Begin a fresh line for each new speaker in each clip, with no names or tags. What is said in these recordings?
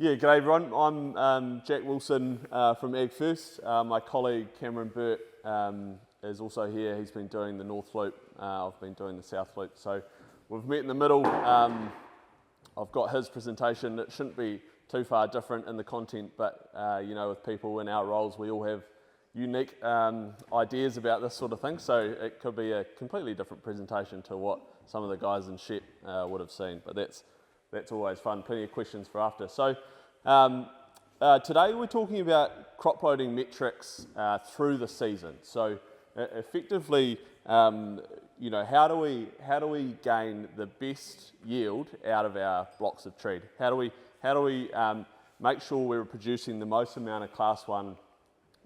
Yeah, g'day everyone. I'm Jack Wilson from AgFirst. My colleague Cameron Burt is also here. He's been doing the North Loop. I've been doing the South Loop. So we've met in the middle. I've got his presentation. It shouldn't be too far different in the content, but you know, with people in our roles, we all have unique ideas about this sort of thing. So it could be a completely different presentation to what some of the guys in SHEP would have seen. But that's always fun. Plenty of questions for after. So today we're talking about crop loading metrics through the season. So effectively, you know, how do we gain the best yield out of our blocks of treed? How do we make sure we're producing the most amount of Class 1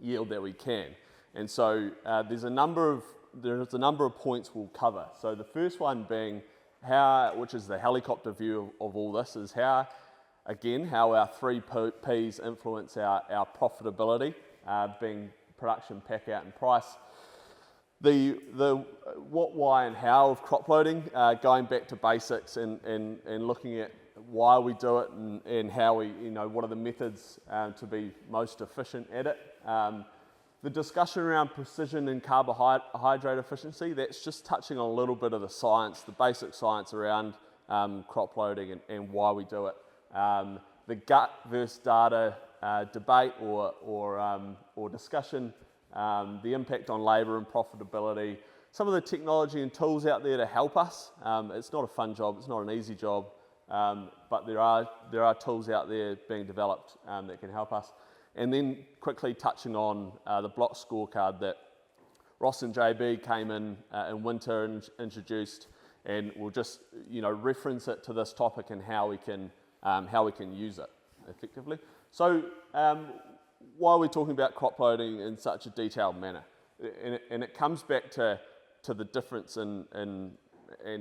yield that we can? And so there's a number of points we'll cover. So the first one being which is the helicopter view of all this, is how our 3 P's influence our profitability, being production, pack out and price. The what, why and how of crop loading, going back to basics and looking at why we do it and how we, you know, what are the methods to be most efficient at it. The discussion around precision and carbohydrate efficiency, that's just touching on a little bit of the science, the basic science around crop loading and why we do it. The gut versus data debate or discussion, the impact on labour and profitability, some of the technology and tools out there to help us. It's not a fun job, it's not an easy job, but there are tools out there being developed that can help us. And then quickly touching on the block scorecard that Ross and JB came in winter and introduced, and we'll just, you know, reference it to this topic and how we can use it effectively. So why are we talking about crop loading in such a detailed manner? And it comes back to the difference in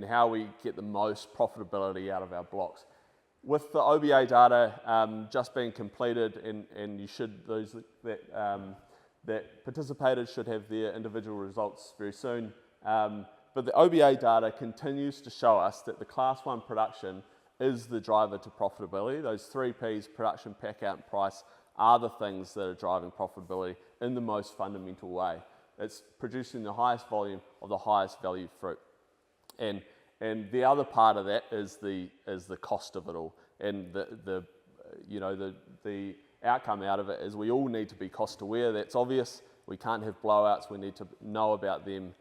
how we get the most profitability out of our blocks. With the OBA data just being completed, and those that participated should have their individual results very soon. But the OBA data continues to show us that the Class 1 production is the driver to profitability. Those 3 P's, production, pack out and price, are the things that are driving profitability in the most fundamental way. It's producing the highest volume of the highest value fruit. And the other part of that is the cost of it all, and the outcome out of it is we all need to be cost aware. That's obvious. We can't have blowouts. We need to know about them.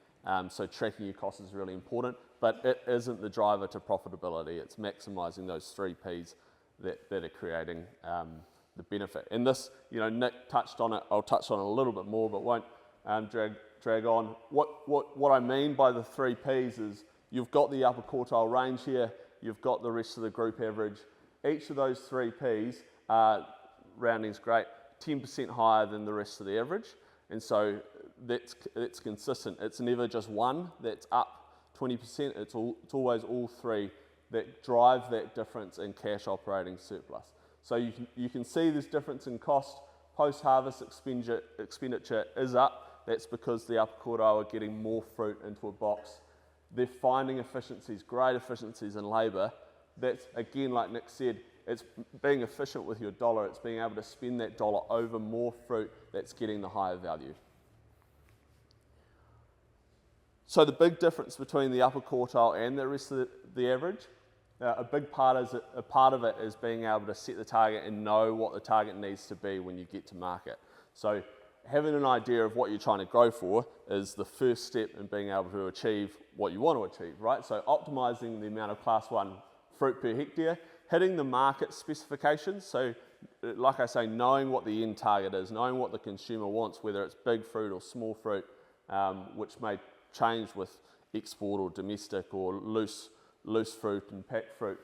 So tracking your costs is really important, but it isn't the driver to profitability. It's maximising those 3 P's that are creating the benefit. And this, you know, Nick touched on it. I'll touch on it a little bit more, but won't drag on. What I mean by the 3 P's is, you've got the upper quartile range here, you've got the rest of the group average. Each of those 3 P's, rounding's great, 10% higher than the rest of the average. And so that's consistent. It's never just one that's up 20%, it's always all 3 that drive that difference in cash operating surplus. So you can see this difference in cost. Post-harvest expenditure is up. That's because the upper quartile are getting more fruit into a box. They're finding efficiencies, great efficiencies in labour. That's, again, like Nick said, it's being efficient with your dollar. It's being able to spend that dollar over more fruit that's getting the higher value. So the big difference between the upper quartile and the rest of the average, a big part of it is being able to set the target and know what the target needs to be when you get to market. So having an idea of what you're trying to grow for is the first step in being able to achieve what you want to achieve, right? So optimizing the amount of Class 1 fruit per hectare, hitting the market specifications. So like I say, knowing what the end target is, knowing what the consumer wants, whether it's big fruit or small fruit, which may change with export or domestic or loose fruit and packed fruit.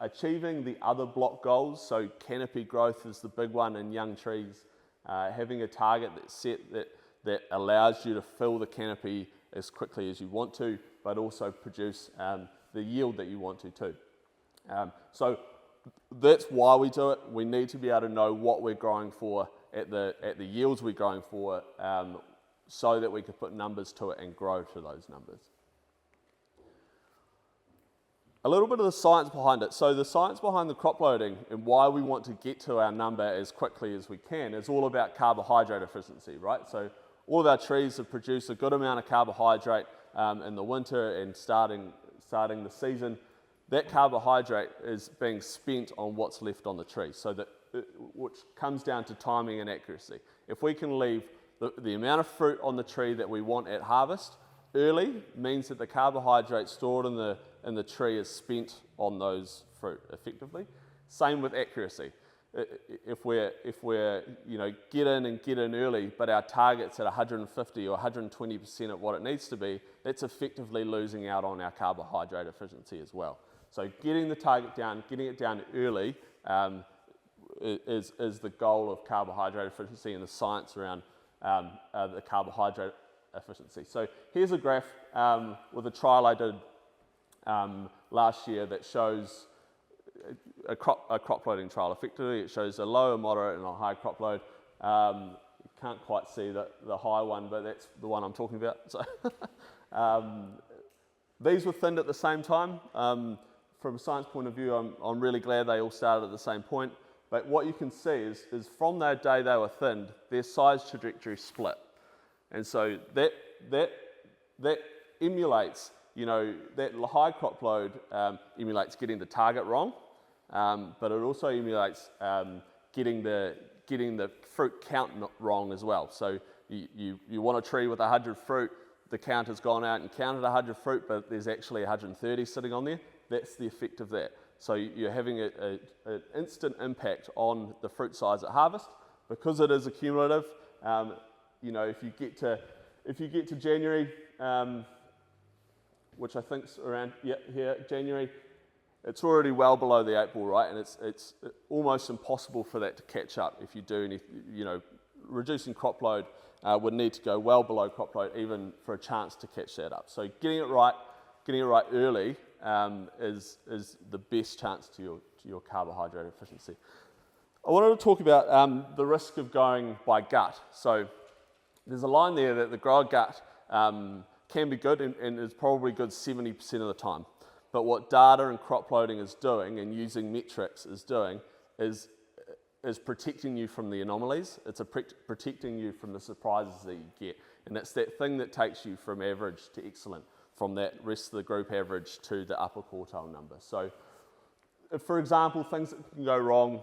Achieving the other block goals, so canopy growth is the big one in young trees. Having a target that's set that allows you to fill the canopy as quickly as you want to, but also produce the yield that you want to too. So that's why we do it. We need to be able to know what we're growing for at the yields we're growing for, so that we can put numbers to it and grow to those numbers. A little bit of the science behind it. So the science behind the crop loading and why we want to get to our number as quickly as we can is all about carbohydrate efficiency, right? So all of our trees have produced a good amount of carbohydrate in the winter and starting the season. That carbohydrate is being spent on what's left on the tree, so that which comes down to timing and accuracy. If we can leave the amount of fruit on the tree that we want at harvest early, means that the carbohydrate stored in the tree is spent on those fruit effectively. Same with accuracy. If we're get in early, but our target's at 150 or 120% of what it needs to be, that's effectively losing out on our carbohydrate efficiency as well. So getting the target down, getting it down early is the goal of carbohydrate efficiency and the science around the carbohydrate efficiency. So here's a graph with a trial I did last year that shows a crop loading trial. Effectively, it shows a low, a moderate, and a high crop load. You can't quite see the high one, but that's the one I'm talking about. So these were thinned at the same time. From a science point of view, I'm really glad they all started at the same point. But what you can see is from that day they were thinned, their size trajectory split. And so that emulates, that high crop load emulates getting the target wrong, but it also emulates getting the fruit count wrong as well. So you want a tree with 100 fruit, the count has gone out and counted 100 fruit, but there's actually 130 sitting on there. That's the effect of that. So you're having an instant impact on the fruit size at harvest because it is accumulative. If you get to January, which I think's around here, January, it's already well below the 8 ball, right? And it's almost impossible for that to catch up if you do any, reducing crop load would need to go well below crop load even for a chance to catch that up. So getting it right early is the best chance to your carbohydrate efficiency. I wanted to talk about the risk of going by gut. So there's a line there that the grower gut can be good and is probably good 70% of the time. But what data and crop loading is doing and using metrics is doing is protecting you from the anomalies. It's protecting you from the surprises that you get. And it's that thing that takes you from average to excellent, from that rest of the group average to the upper quartile number. So, for example, things that can go wrong,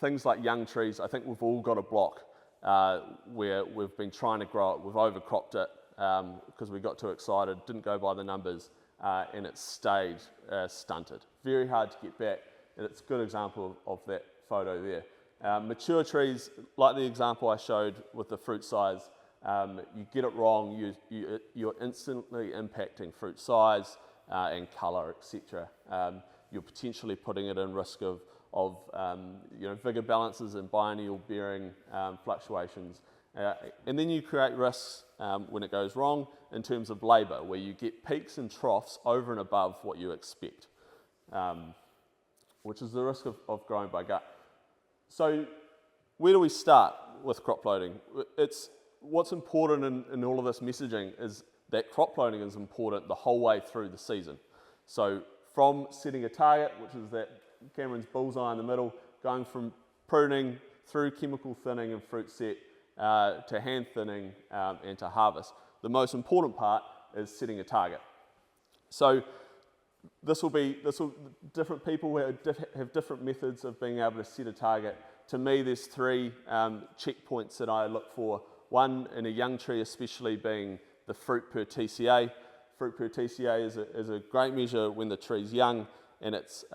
things like young trees, I think we've all got a block where we've been trying to grow it, we've overcropped it because we got too excited, didn't go by the numbers, and it stayed stunted. Very hard to get back, and it's a good example of that photo there. Mature trees, like the example I showed with the fruit size, you get it wrong, you're instantly impacting fruit size and colour, etc. You're potentially putting it in risk of vigor balances and biennial bearing fluctuations. And then you create risks when it goes wrong in terms of labour, where you get peaks and troughs over and above what you expect, which is the risk of growing by gut. So where do we start with crop loading? What's important in all of this messaging is that crop loading is important the whole way through the season. So from setting a target, which is that Cameron's bullseye in the middle, going from pruning through chemical thinning and fruit set to hand thinning and to harvest. The most important part is setting a target. So different people have different methods of being able to set a target. To me, there's 3 checkpoints that I look for. One, in a young tree especially, being the fruit per TCA. Fruit per TCA is a great measure when the tree's young, and it's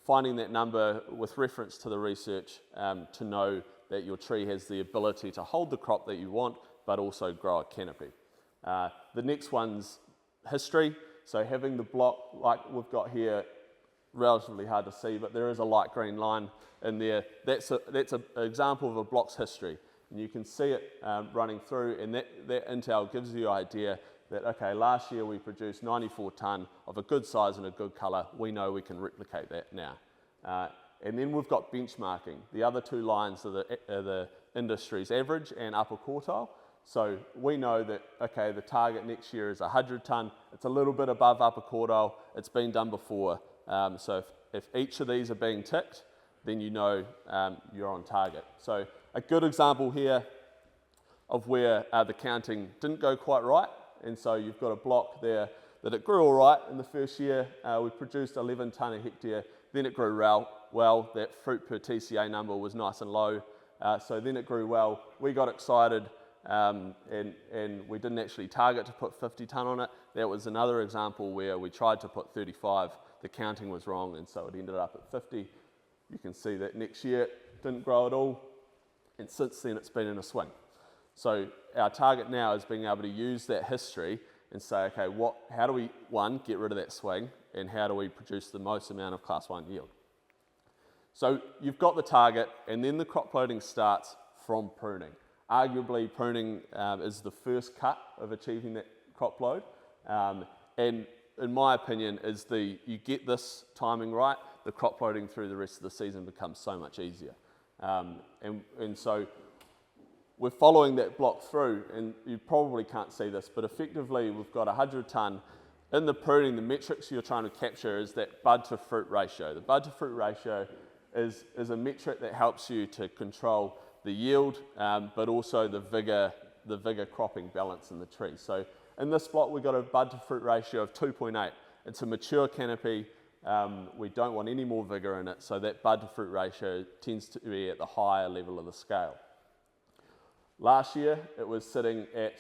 finding that number with reference to the research to know that your tree has the ability to hold the crop that you want, but also grow a canopy. The next one's history. So having the block like we've got here, relatively hard to see, but there is a light green line in there. That's an example of a block's history. And you can see it running through, and that intel gives you the idea that, okay, last year we produced 94 tonne of a good size and a good colour. We know we can replicate that now. And then we've got benchmarking. The other 2 lines are the industry's average and upper quartile. So we know that, okay, the target next year is 100 tonne. It's a little bit above upper quartile. It's been done before. So if each of these are being ticked, then you know you're on target. So a good example here of where the counting didn't go quite right. And so you've got a block there that it grew all right in the first year. We produced 11 tonne a hectare. Then it grew well. That fruit per TCA number was nice and low. So then it grew well. We got excited and we didn't actually target to put 50 tonne on it. That was another example where we tried to put 35. The counting was wrong, and so it ended up at 50. You can see that next year it didn't grow at all, and since then it's been in a swing. So our target now is being able to use that history and say, okay, how do we, one, get rid of that swing, and how do we produce the most amount of Class 1 yield? So you've got the target, and then the crop loading starts from pruning. Arguably, pruning is the first cut of achieving that crop load, and in my opinion, you get this timing right, the crop loading through the rest of the season becomes so much easier. And so we're following that block through, and you probably can't see this, but effectively we've got 100 tonne. In the pruning, the metrics you're trying to capture is that bud to fruit ratio. The bud to fruit ratio is a metric that helps you to control the yield, but also the vigor cropping balance in the tree. So in this block, we've got a bud to fruit ratio of 2.8. It's a mature canopy. We don't want any more vigor in it, so that bud to fruit ratio tends to be at the higher level of the scale. Last year, it was sitting at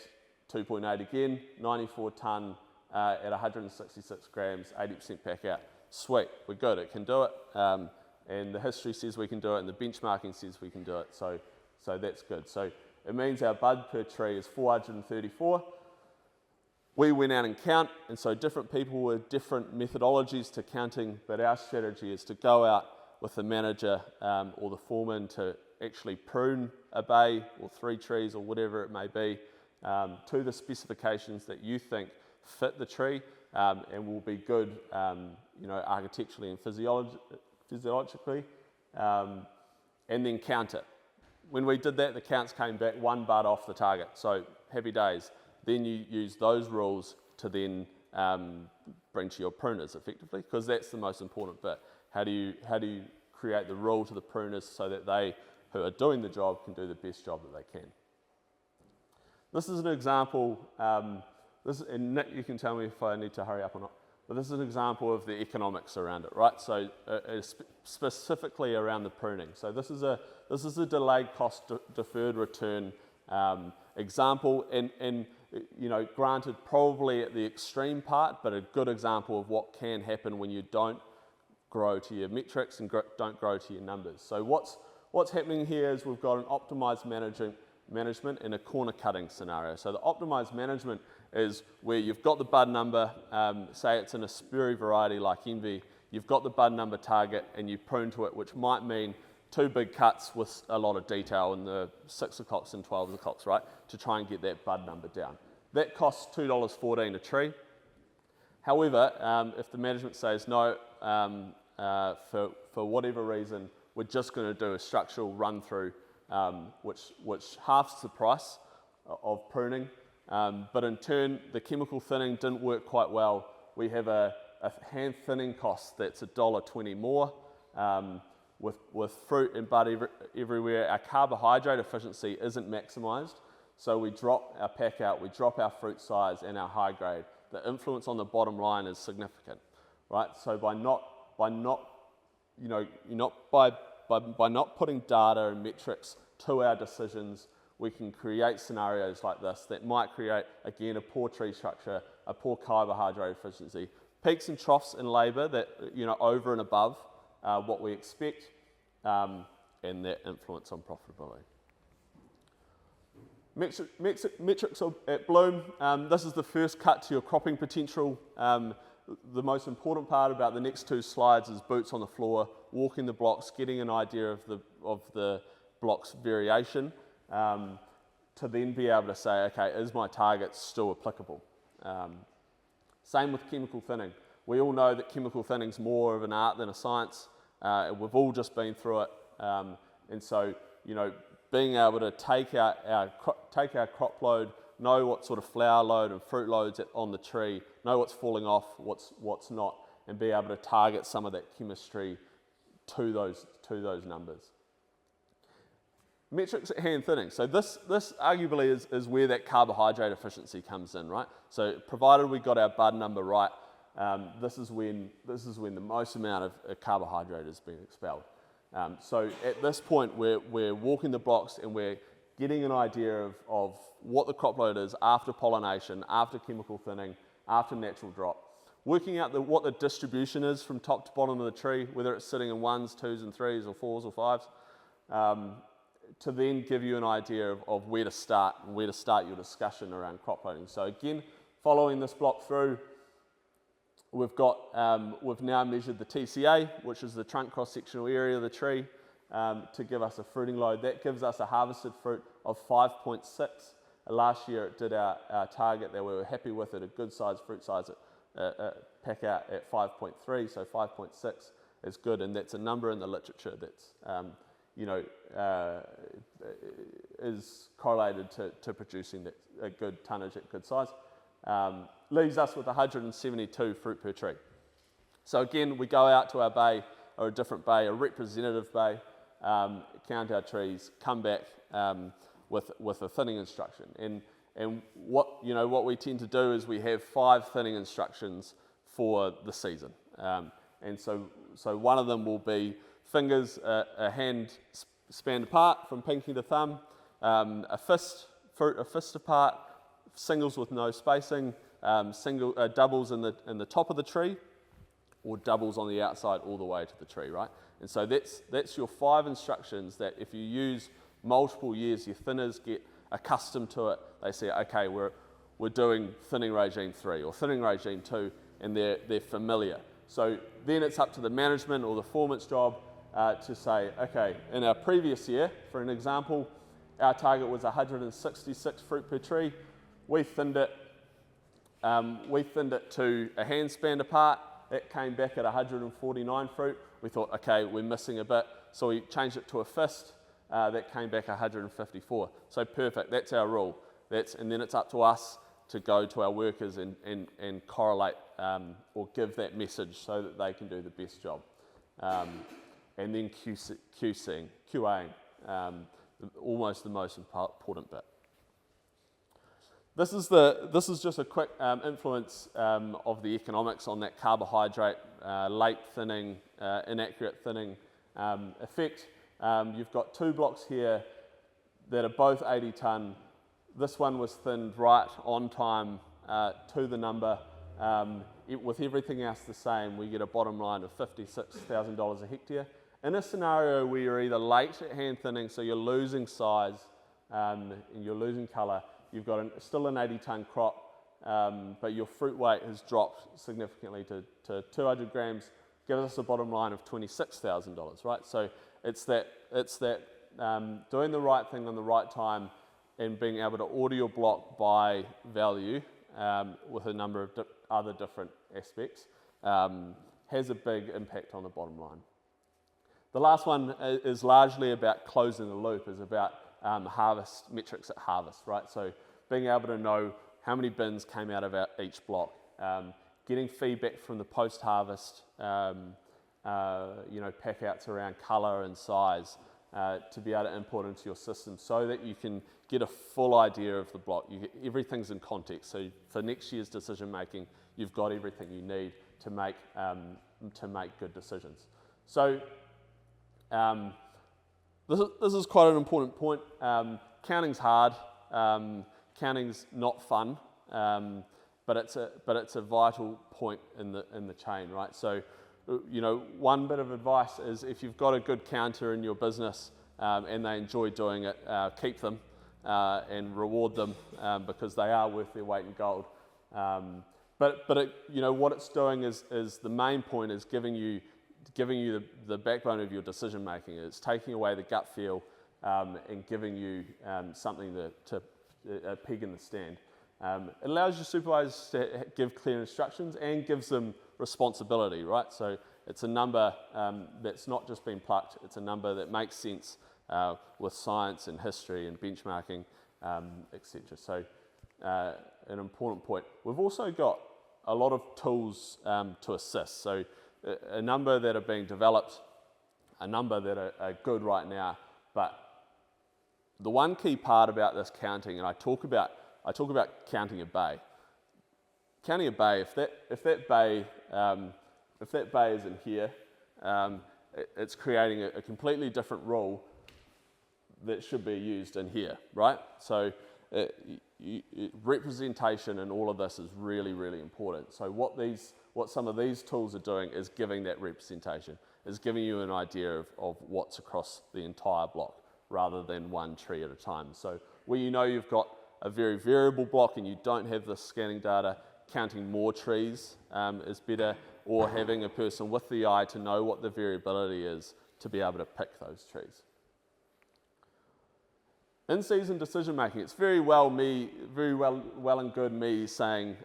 2.8 again, 94 tonne at 166 grams, 80% pack out. Sweet, we're good, it can do it. And the history says we can do it, and the benchmarking says we can do it, so that's good. So it means our bud per tree is 434. We went out and count, and so different people with different methodologies to counting, but our strategy is to go out with the manager or the foreman to actually prune a bay or 3 trees or whatever it may be to the specifications that you think fit the tree and will be good, architecturally and physiologically, and then count it. When we did that, the counts came back 1 bud off the target, so happy days. Then you use those rules to then bring to your pruners effectively, because that's the most important bit. How do you create the rule to the pruners so that they, who are doing the job, can do the best job that they can? This is an example, and Nick, you can tell me if I need to hurry up or not, but this is an example of the economics around it, right? So specifically around the pruning. So this is a delayed cost deferred return example, and granted probably at the extreme part, but a good example of what can happen when you don't grow to your metrics and don't grow to your numbers. So what's happening here is we've got an optimized management and a corner cutting scenario. So the optimized management is where you've got the bud number, say it's in a spurry variety like Envy, you've got the bud number target and you prune to it, which might mean 2 big cuts with a lot of detail in the 6 o'clocks and 12 o'clocks, right, to try and get that bud number down. That costs $2.14 a tree. However, if the management says no, for whatever reason, we're just going to do a structural run through, which halves the price of pruning, but in turn, the chemical thinning didn't work quite well. We have a hand thinning cost that's $1.20 more. With fruit and bud everywhere, our carbohydrate efficiency isn't maximised, so we drop our pack out, we drop our fruit size and our high grade. The influence on the bottom line is significant, right? So by not putting data and metrics to our decisions, we can create scenarios like this that might create, again, a poor tree structure, a poor carbohydrate efficiency, peaks and troughs in labour that, over and above what we expect, and that influence on profitability. Metrics at bloom. This is the first cut to your cropping potential. The most important part about the next 2 slides is boots on the floor, walking the blocks, getting an idea of the block's variation, to then be able to say, okay, is my target still applicable? Same with chemical thinning. We all know that chemical thinning is more of an art than a science. We've all just been through it, and so being able to take our crop load, know what sort of flower load and fruit loads on the tree, know what's falling off, what's not, and be able to target some of that chemistry to those numbers. Metrics at hand thinning. So this arguably is where that carbohydrate efficiency comes in, right? So provided we got our bud number right, this is when the most amount of carbohydrate is being expelled. So at this point, we're walking the blocks and we're getting an idea of what the crop load is after pollination, after chemical thinning, after natural drop. Working out what the distribution is from top to bottom of the tree, whether it's sitting in 1s, 2s and 3s or 4s or 5s, to then give you an idea of where to start your discussion around crop loading. So again, following this block through, we've now measured the TCA, which is the trunk cross-sectional area of the tree, to give us a fruiting load. That gives us a harvested fruit of 5.6. Last year it did our target that we were happy with at a good size fruit size pack out at 5.3, so 5.6 is good, and that's a number in the literature that's is correlated to producing a good tonnage at good size. Leaves us with 172 fruit per tree. So again, we go out to our bay, or a different bay, a representative bay, count our trees, come back with a thinning instruction. And what we tend to do is we have 5 thinning instructions for the season. And so one of them will be fingers a hand spanned apart from pinky to thumb, fruit a fist apart, singles with no spacing, doubles in the top of the tree, or doubles on the outside all the way to the tree, right? And so that's your 5 instructions that if you use multiple years, your thinners get accustomed to it. They say, okay, we're doing thinning regime 3 or thinning regime 2, and they're familiar. So then it's up to the management or the foreman's job to say, okay, in our previous year, for an example, our target was 166 fruit per tree. We thinned it to a hand span apart. It came back at 149 fruit. We thought, okay, we're missing a bit, so we changed it to a fist. That came back 154. So perfect, that's our rule. And then it's up to us to go to our workers and correlate or give that message so that they can do the best job. And then QAing, almost the most important bit. This is just a quick influence of the economics on that carbohydrate, late thinning, inaccurate thinning effect. You've got 2 blocks here that are both 80 tonne. This one was thinned right on time to the number. With everything else the same, we get a bottom line of $56,000 a hectare. In a scenario where you're either late at hand thinning, so you're losing size and you're losing colour, you've got still an 80 tonne crop, but your fruit weight has dropped significantly to 200 grams, gives us a bottom line of $26,000, right? So it's that doing the right thing on the right time and being able to order your block by value with a number of other different aspects has a big impact on the bottom line. The last one is largely about closing the loop, is about harvest metrics at harvest, right? So being able to know how many bins came out of each block, getting feedback from the post-harvest, pack outs around colour and size to be able to import into your system so that you can get a full idea of the block. Everything's in context, so for next year's decision making, you've got everything you need to make good decisions. So this is quite an important point. Counting's hard. Counting's not fun, but it's a vital point in the chain, right? So, one bit of advice is if you've got a good counter in your business and they enjoy doing it, keep them and reward them because they are worth their weight in gold. But what it's doing is the main point is giving you the backbone of your decision making. It's taking away the gut feel and giving you something a peg in the stand. It allows your supervisors to give clear instructions and gives them responsibility, right? So it's a number that's not just been plucked, it's a number that makes sense with science and history and benchmarking, etc. So an important point. We've also got a lot of tools to assist. So a number that are being developed, a number that are good right now, but the one key part about this counting, and I talk about counting a bay. Counting a bay, if that bay is in here, it's creating a completely different rule that should be used in here, right? So representation in all of this is really, really important. So what some of these tools are doing is giving that representation, is giving you an idea of what's across the entire block rather than one tree at a time. So where you know you've got a very variable block and you don't have the scanning data, counting more trees is better, or having a person with the eye to know what the variability is to be able to pick those trees. In-season decision making, it's very well and good me saying,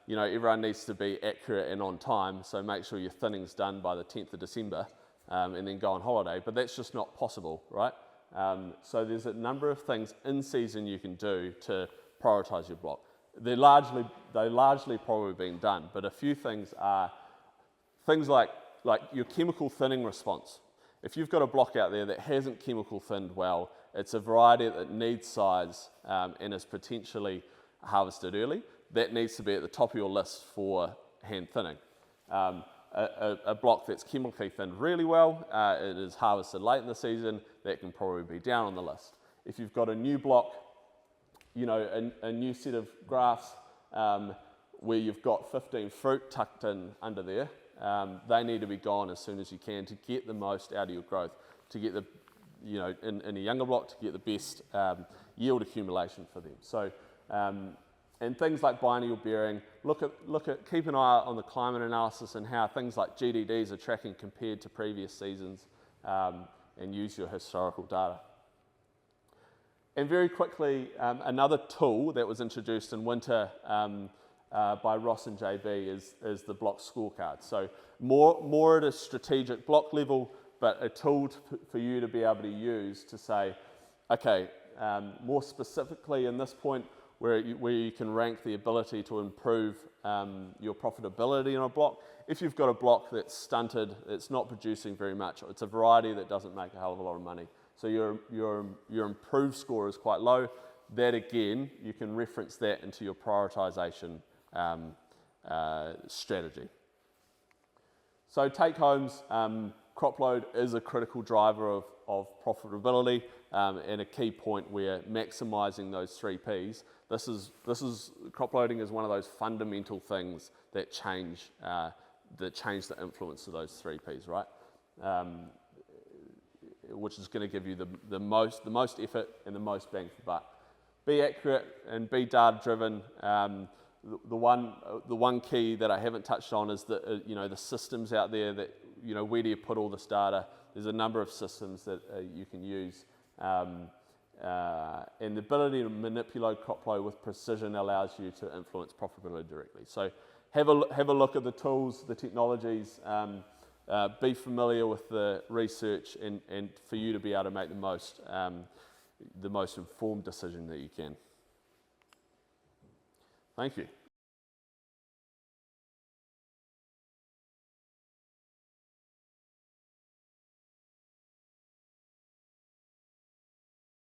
you know, everyone needs to be accurate and on time, so make sure your thinning's done by the 10th of December and then go on holiday, but that's just not possible, right? So there's a number of things in season you can do to prioritise your block. They're largely probably being done, but a few things are things like your chemical thinning response. If you've got a block out there that hasn't chemical thinned well, it's a variety that needs size and is potentially harvested early, that needs to be at the top of your list for hand thinning. A block that's chemically thinned really well, it is harvested late in the season, that can probably be down on the list. If you've got a new block, you know, a new set of graphs where you've got 15 fruit tucked in under there, they need to be gone as soon as you can to get the most out of your growth, to get the, you know, in a younger block, to get the best yield accumulation for them. So, and things like biennial bearing, keep an eye on the climate analysis and how things like GDDs are tracking compared to previous seasons, and use your historical data. And very quickly, another tool that was introduced in winter by Ross and JB is the block scorecard. So more at a strategic block level, but a tool for you to be able to use to say, okay, more specifically in this point, where you can rank the ability to improve your profitability in a block. If you've got a block that's stunted, it's not producing very much, it's a variety that doesn't make a hell of a lot of money, so your improved score is quite low, that again, you can reference that into your prioritization strategy. So take homes, crop load is a critical driver of profitability, and a key point where maximising those 3 Ps. This is crop loading is one of those fundamental things that change the influence of those 3 Ps, right? Which is going to give you the most effort and the most bang for buck. Be accurate and be data driven. The one key that I haven't touched on is the the systems out there that, you know, where do you put all this data? There's a number of systems that you can use. And the ability to manipulate crop flow with precision allows you to influence profitability directly. So have a look at the tools, the technologies, be familiar with the research, and for you to be able to make the most informed decision that you can. Thank you.